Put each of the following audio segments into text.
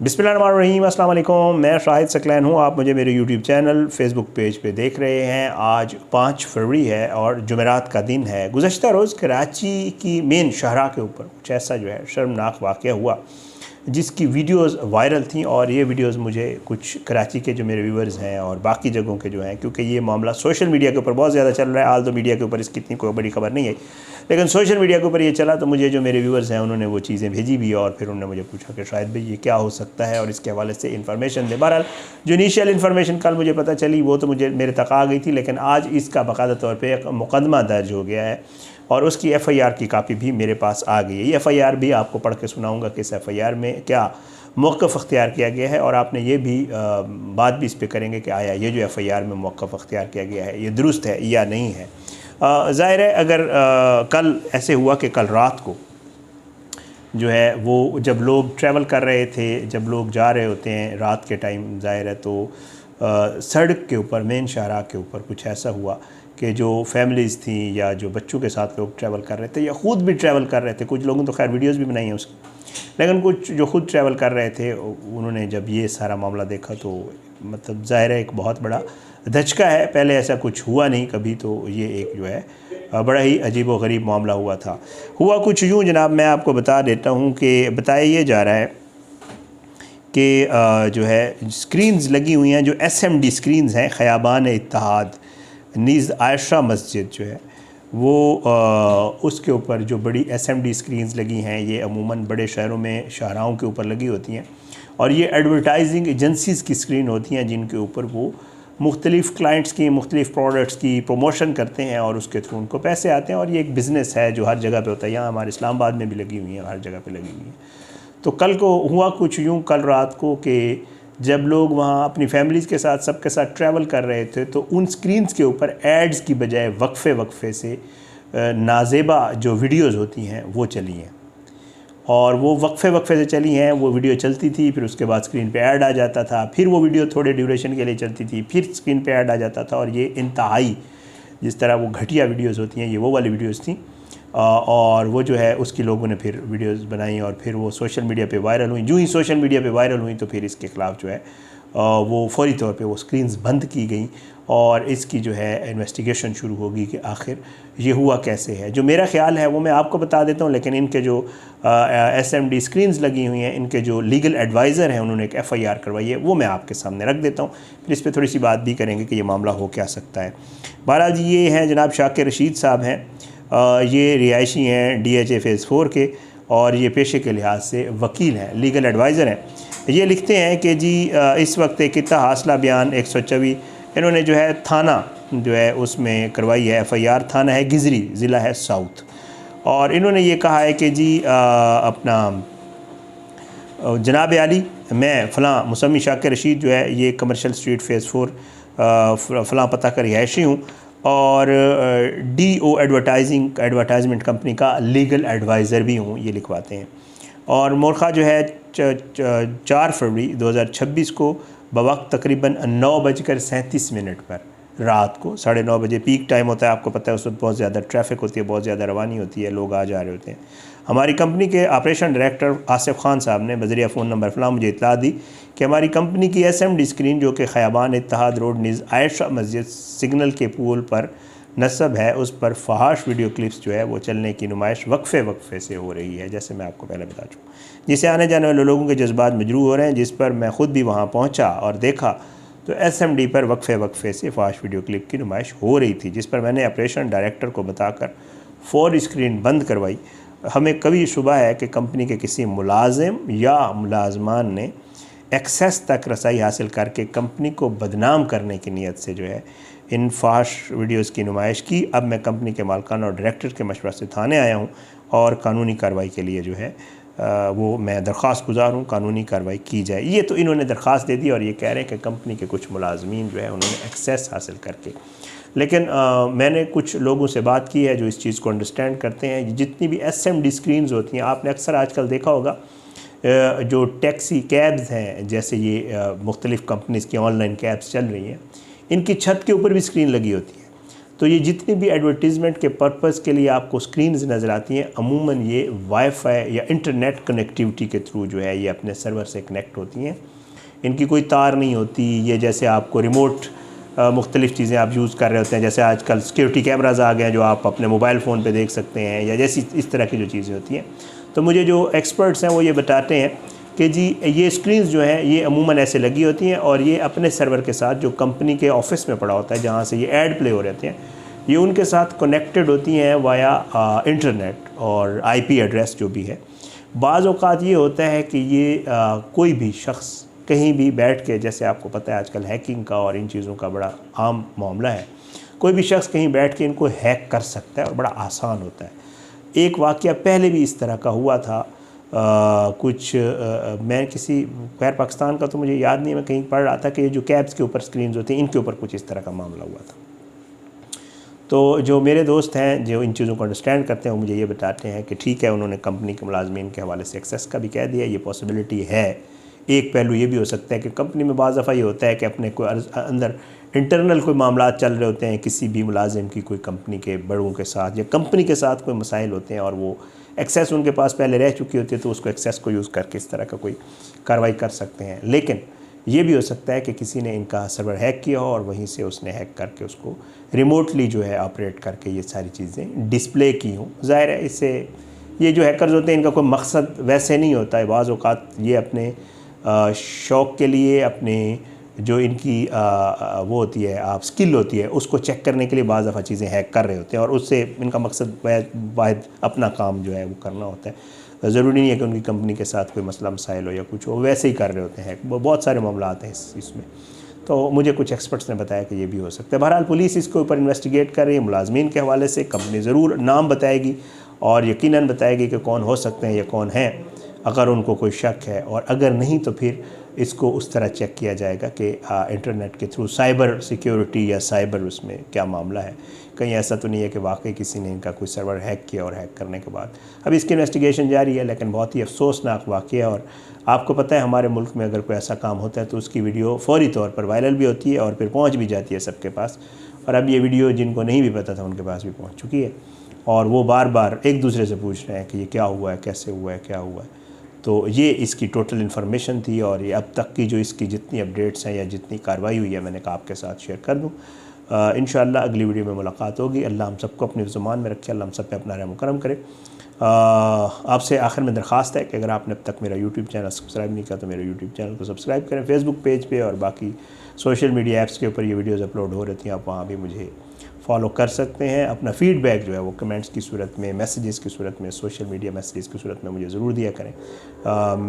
बिस्मिल्लाहिर्रहमानिर्रहीम, अस्सलाम वालेकुम। मैं शाहिद सकलैन हूँ। आप मुझे मेरे यूट्यूब चैनल फेसबुक पेज पे देख रहे हैं। आज 5 फरवरी है और जुमेरात का दिन है। गुज़श्ता रोज़ कराची की मेन शाहरा के ऊपर कुछ ऐसा जो है शर्मनाक वाक़या हुआ जिसकी वीडियोस वायरल थी, और ये वीडियोस मुझे कुछ कराची के जो मेरे व्यूवर्स हैं और बाकी जगहों के जो हैं, क्योंकि ये मामला सोशल मीडिया के ऊपर बहुत ज़्यादा चल रहा है। हाल तो मीडिया के ऊपर इसकी इतनी कोई बड़ी खबर नहीं है, लेकिन सोशल मीडिया के ऊपर ये चला तो मुझे जो मेरे व्यूवर्स हैं उन्होंने वो चीज़ें भेजी भी, और फिर उन्होंने मुझे पूछा कि शायद भाई ये क्या हो सकता है और इसके हवाले से इन्फॉर्मेशन दे। बहरहाल जो इनिशियल इन्फॉर्मेशन कल मुझे पता चली वो तो मुझे मेरे तक आ गई थी, लेकिन आज इसका बाकायदा तौर पर एक मुकदमा दर्ज हो गया है और उसकी एफ़आईआर की कापी भी मेरे पास आ गई है। ये एफ़आईआर भी आपको पढ़ के सुनाऊँगा कि इस एफ़आईआर में क्या मौक़िफ़ अख्तियार किया गया है, और आपने ये भी बात भी इस पे करेंगे कि आया ये जो एफ़आईआर में मौक़िफ़ अख्तियार किया गया है ये दुरुस्त है या नहीं है। ज़ाहिर है अगर कल ऐसे हुआ कि कल रात को जो है वो जब लोग ट्रैवल कर रहे थे, जब लोग जा रहे होते हैं रात के टाइम, ज़ाहिर है तो सड़क के ऊपर मेन शाहरा के ऊपर कुछ ऐसा हुआ कि जो फैमिलीज़ थी या जो बच्चों के साथ लोग ट्रैवल कर रहे थे या ख़ुद भी ट्रैवल कर रहे थे, कुछ लोगों तो खैर वीडियोस भी बनाई हैं उसकी, लेकिन कुछ जो खुद ट्रैवल कर रहे थे उन्होंने जब ये सारा मामला देखा तो मतलब ज़ाहिर है एक बहुत बड़ा धचका है। पहले ऐसा कुछ हुआ नहीं कभी, तो ये एक जो है बड़ा ही अजीब व गरीब मामला हुआ था। हुआ कुछ यूँ जनाब, मैं आपको बता देता हूँ कि बताया ये जा रहा है कि जो है स्क्रीन्स लगी हुई हैं, जो SMD स्क्रीन्स हैं ख़याबान इत्तेहाद नीज़ आयशा मस्जिद जो है वो उसके ऊपर जो बड़ी SMD स्क्रीन्स लगी हैं, ये अमूमन बड़े शहरों में शाहराओं के ऊपर लगी होती हैं, और ये एडवर्टाइजिंग एजेंसीज़ की स्क्रीन होती हैं जिनके ऊपर वो मुख्तलिफ़ क्लाइंट्स की मुख्तलिफ़ प्रोडक्ट्स की प्रमोशन करते हैं और उसके थ्रू उनको पैसे आते हैं। और ये एक बिज़नेस है जो हर जगह पे होता है। यहाँ हमारे इस्लामाबाद में भी लगी हुई हैं, हर जगह पे लगी हुई हैं। तो कल को हुआ कुछ यूँ कल रात को कि जब लोग वहाँ अपनी फैमिलीज़ के साथ सबके साथ ट्रैवल कर रहे थे तो उन स्क्रीन्स के ऊपर एड्स की बजाय वक्फ़े से नाज़ेबा जो वीडियोज़ होती हैं वो चली हैं, और वो वक्फ़े से चली हैं। वो वीडियो चलती थी, फिर उसके बाद स्क्रीन पे ऐड आ जाता था, फिर वो वीडियो थोड़े ड्यूरेशन के लिए चलती थी, फिर स्क्रीन पे ऐड आ जाता था, और ये इंतहाई जिस तरह वो घटिया वीडियोज़ होती हैं ये वो वाली वीडियोज़ थी। और वो जो है उसकी लोगों ने फिर वीडियोज़ बनाई और फिर वो सोशल मीडिया पे वायरल हुई। जो ही सोशल मीडिया पे वायरल हुई तो फिर इसके ख़िलाफ़ जो है वो फौरी तौर पे वो स्क्रीन्स बंद की गई और इसकी जो है इन्वेस्टिगेशन शुरू होगी कि आखिर ये हुआ कैसे है। जो मेरा ख़्याल है वो मैं आपको बता देता हूँ, लेकिन इनके जो SMD स्क्रीन्स लगी हुई हैं, इनके जो लीगल एडवाइज़र हैं उन्होंने एक FIR करवाई है, वो मैं आपके सामने रख देता हूँ। फिर इस पर थोड़ी सी बात भी करेंगे कि ये मामला हो क्या सकता है। बहरहाल जी ये हैं जनाब शाकिर रशीद साहब हैं, ये रिहायशी हैं DHA फ़ेज़ 4 के, और ये पेशे के लिहाज से वकील हैं, लीगल एडवाइज़र हैं। ये लिखते हैं कि जी इस वक्त एक इत्ता हासिला बयान 124 इन्होंने जो है थाना जो है उसमें करवाई है FIR। थाना है गिजरी, ज़िला है साउथ, और इन्होंने ये कहा है कि जी अपना जनाब आली मैं फ़लाँ मुसम्मी शाकिर रशीद जो है ये कमर्शियल स्ट्रीट फ़ेज़ 4 फ़लाँ पता का रिहायशी हूँ और DO एडवर्टाइजमेंट कंपनी का लीगल एडवाइज़र भी हूँ, ये लिखवाते हैं। और मोरखा जो है 4 फरवरी 2026 को बवक्त तकरीबन 9:37 पर रात को 9:30 बजे पीक टाइम होता है, आपको पता है उस वक्त बहुत ज़्यादा ट्रैफिक होती है, बहुत ज़्यादा रवानी होती है, लोग आ जा रहे होते हैं। हमारी कंपनी के ऑपरेशन डायरेक्टर आसिफ खान साहब ने बज़रिया फ़ोन नंबर फ़लाँ मुझे इत्तला दी कि हमारी कंपनी की SMD स्क्रीन जो कि ख़याबान इत्तेहाद रोड नीज़ आयशा मस्जिद सिग्नल के पुल पर नस्ब है, उस पर फहाश वीडियो क्लिप्स जो है वो चलने की नुमाइश वक्फ़े से हो रही है, जैसे मैं आपको पहले बता चुका, जिसे आने जाने वाले लोगों के जज्बात मजरूह हो रहे हैं। जिस पर मैं ख़ुद भी वहाँ पहुँचा और देखा तो SMD पर वक्फ़े से फहाश वीडियो क्लिप की नुमाइश हो रही थी, जिस पर मैंने ऑपरेशन डायरेक्टर को बताकर फ़ौरी स्क्रीन बंद करवाई। हमें कभी शुबा है कि कंपनी के किसी मुलाजिम या मुलाजमान ने एक्सेस तक रसाई हासिल करके कंपनी को बदनाम करने की नीयत से जो है इन फाश वीडियोस की नुमाइश की। अब मैं कंपनी के मालिकान और डायरेक्टर के मशवरे से थाने आया हूं और कानूनी कार्रवाई के लिए जो है वो मैं दरख्वास्त गुजार हूँ, कानूनी कार्रवाई की जाए। ये तो इन्होंने दरख्वास्त दे दी और ये कह रहे हैं कि कंपनी के कुछ मुलाजमीन जो है उन्होंने एक्सेस हासिल करके, लेकिन मैंने कुछ लोगों से बात की है जो इस चीज़ को अंडरस्टैंड करते हैं। जितनी भी SMD स्क्रीन्स होती हैं, आपने अक्सर आजकल देखा होगा जो टैक्सी कैब्स हैं, जैसे ये मुख्तलिफ़ कंपनीज़ की ऑनलाइन कैब्स चल रही हैं, इनकी छत के ऊपर भी स्क्रीन लगी होती है। तो ये जितनी भी एडवर्टीज़मेंट के पर्पज़ के लिए आपको स्क्रीन्स नज़र आती हैं, अमूमन ये वाईफाई या इंटरनेट कनेक्टिविटी के थ्रू जो है ये अपने सर्वर से कनेक्ट होती हैं। इनकी कोई तार नहीं होती। ये जैसे आपको रिमोट मुख्तलिफ़ चीज़ें आप यूज़ कर रहे होते हैं, जैसे आजकल सिक्योरिटी कैमराज आ गए हैं जो आप अपने मोबाइल फ़ोन पे देख सकते हैं, या जैसी इस तरह की जो चीज़ें होती हैं। तो मुझे जो एक्सपर्ट्स हैं वो ये बताते हैं कि जी ये स्क्रीन्स जो हैं ये अमूमन ऐसे लगी होती हैं और ये अपने सर्वर के साथ जो कंपनी के ऑफिस में पड़ा होता है जहाँ से ये ऐड प्ले हो रहते हैं, ये उनके साथ कनेक्टेड होती हैं वाया इंटरनेट और आईपी एड्रेस जो भी है। बाज़ औक़ात ये होता है कि ये कोई भी शख्स कहीं भी बैठ के, जैसे आपको पता है आजकल हैकिंग का और इन चीज़ों का बड़ा आम मामला है, कोई भी शख्स कहीं बैठ के इनको हैक कर सकता है और बड़ा आसान होता है। एक वाक़या पहले भी इस तरह का हुआ था, मैं किसी खैर पाकिस्तान का तो मुझे याद नहीं, मैं कहीं पढ़ रहा था कि जो कैब्स के ऊपर स्क्रीन्स होती हैं इनके ऊपर कुछ इस तरह का मामला हुआ था। तो जो मेरे दोस्त हैं जो इन चीज़ों को अंडरस्टैंड करते हैं वो मुझे ये बताते हैं कि ठीक है, उन्होंने कंपनी के मुलाजमीन के हवाले से एक्सेस का भी कह दिया, ये पॉसिबिलिटी है। एक पहलू ये भी हो सकता है कि कंपनी में बाज़ दफ़ा ये होता है कि अपने कोई अंदर इंटरनल कोई मामला चल रहे होते हैं, किसी भी मुलाजिम की कोई कंपनी के बड़ों के साथ या कंपनी के साथ कोई मसाइल होते हैं और वो एक्सेस उनके पास पहले रह चुकी होती है, तो उसको एक्सेस को यूज़ करके इस तरह का कोई कार्रवाई कर सकते हैं। लेकिन ये भी हो सकता है कि किसी ने इनका सर्वर हैक किया हो और वहीं से उसने हैक करके उसको रिमोटली जो है ऑपरेट करके ये सारी चीज़ें डिस्प्ले की हों। ज़ाहिर है इससे ये जो हैकर्स होते हैं इनका कोई मकसद वैसे नहीं होता है, बाज़ औक़ात ये अपने शौक़ के लिए, अपने जो इनकी वो होती है आप स्किल होती है उसको चेक करने के लिए बाज़ दफ़ा चीज़ें हैक कर रहे होते हैं और उससे इनका मकसद वाहिद अपना काम जो है वो करना होता है। ज़रूरी नहीं है कि उनकी कंपनी के साथ कोई मसला मसाइल हो या कुछ हो, वैसे ही कर रहे होते हैं। बहुत सारे मामला आते हैं इसमें। तो मुझे कुछ एक्सपर्ट्स ने बताया कि ये भी हो सकता है। बहरहाल पुलिस इसके ऊपर इन्वेस्टिगेट कर रही है मुलाजमीन के हवाले से। कंपनी ज़रूर नाम बताएगी और यकीनन बताएगी कि कौन हो सकते हैं या कौन हैं, अगर उनको कोई शक है, और अगर नहीं तो फिर इसको उस तरह चेक किया जाएगा कि इंटरनेट के थ्रू साइबर सिक्योरिटी या साइबर उसमें क्या मामला है। कहीं ऐसा तो नहीं है कि वाकई किसी ने इनका कोई सर्वर हैक किया और हैक करने के बाद अभी इसकी इन्वेस्टिगेशन जारी है। लेकिन बहुत ही अफसोसनाक वाक़या है और आपको पता है हमारे मुल्क में अगर कोई ऐसा काम होता है तो उसकी वीडियो फ़ौरी तौर पर वायरल भी होती है और फिर पहुँच भी जाती है सबके पास। और अब ये वीडियो जिनको नहीं भी पता था उनके पास भी पहुँच चुकी है और वो बार बार एक दूसरे से पूछ रहे हैं कि ये क्या हुआ है, कैसे हुआ है, क्या हुआ है। तो ये इसकी टोटल इन्फॉर्मेशन थी और ये अब तक की जो इसकी जितनी अपडेट्स हैं या जितनी कार्रवाई हुई है मैंने कहा आपके साथ शेयर कर दूँ। इंशाअल्लाह अगली वीडियो में मुलाकात होगी। अल्लाह हम सबको अपनी ज़ुबान में रखे, अल्लाह हम सब पे अपना रहम करम करे। आपसे आखिर में दरख्वास्त है कि अगर आपने अब तक मेरा यूट्यूब चैनल सब्सक्राइब नहीं किया तो मेरे यूट्यूब चैनल को सब्सक्राइब करें। फेसबुक पेज पे और बाकी सोशल मीडिया ऐप्स के ऊपर ये वीडियोज़ अपलोड हो रहती हैं, आप वहाँ भी मुझे फॉलो कर सकते हैं। अपना फ़ीडबैक जो है वो कमेंट्स की सूरत में, मैसेजेस की सूरत में, सोशल मीडिया मैसेजेस की सूरत में मुझे ज़रूर दिया करें।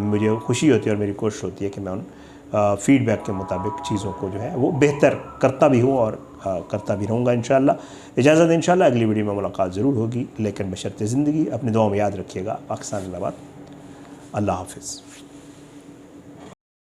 मुझे खुशी होती है और मेरी कोशिश होती है कि मैं उन फ़ीडबैक के मुताबिक चीज़ों को जो है वो बेहतर करता भी हूँ और करता भी रहूँगा इंशाअल्लाह। इजाज़त, इंशाअल्लाह अगली वीडियो में मुलाकात ज़रूर होगी, लेकिन बशर्ते ज़िंदगी। अपनी दुआ में याद रखिएगा। पाकिस्तान जिंदाबाद। अल्लाह हाफ़िज़।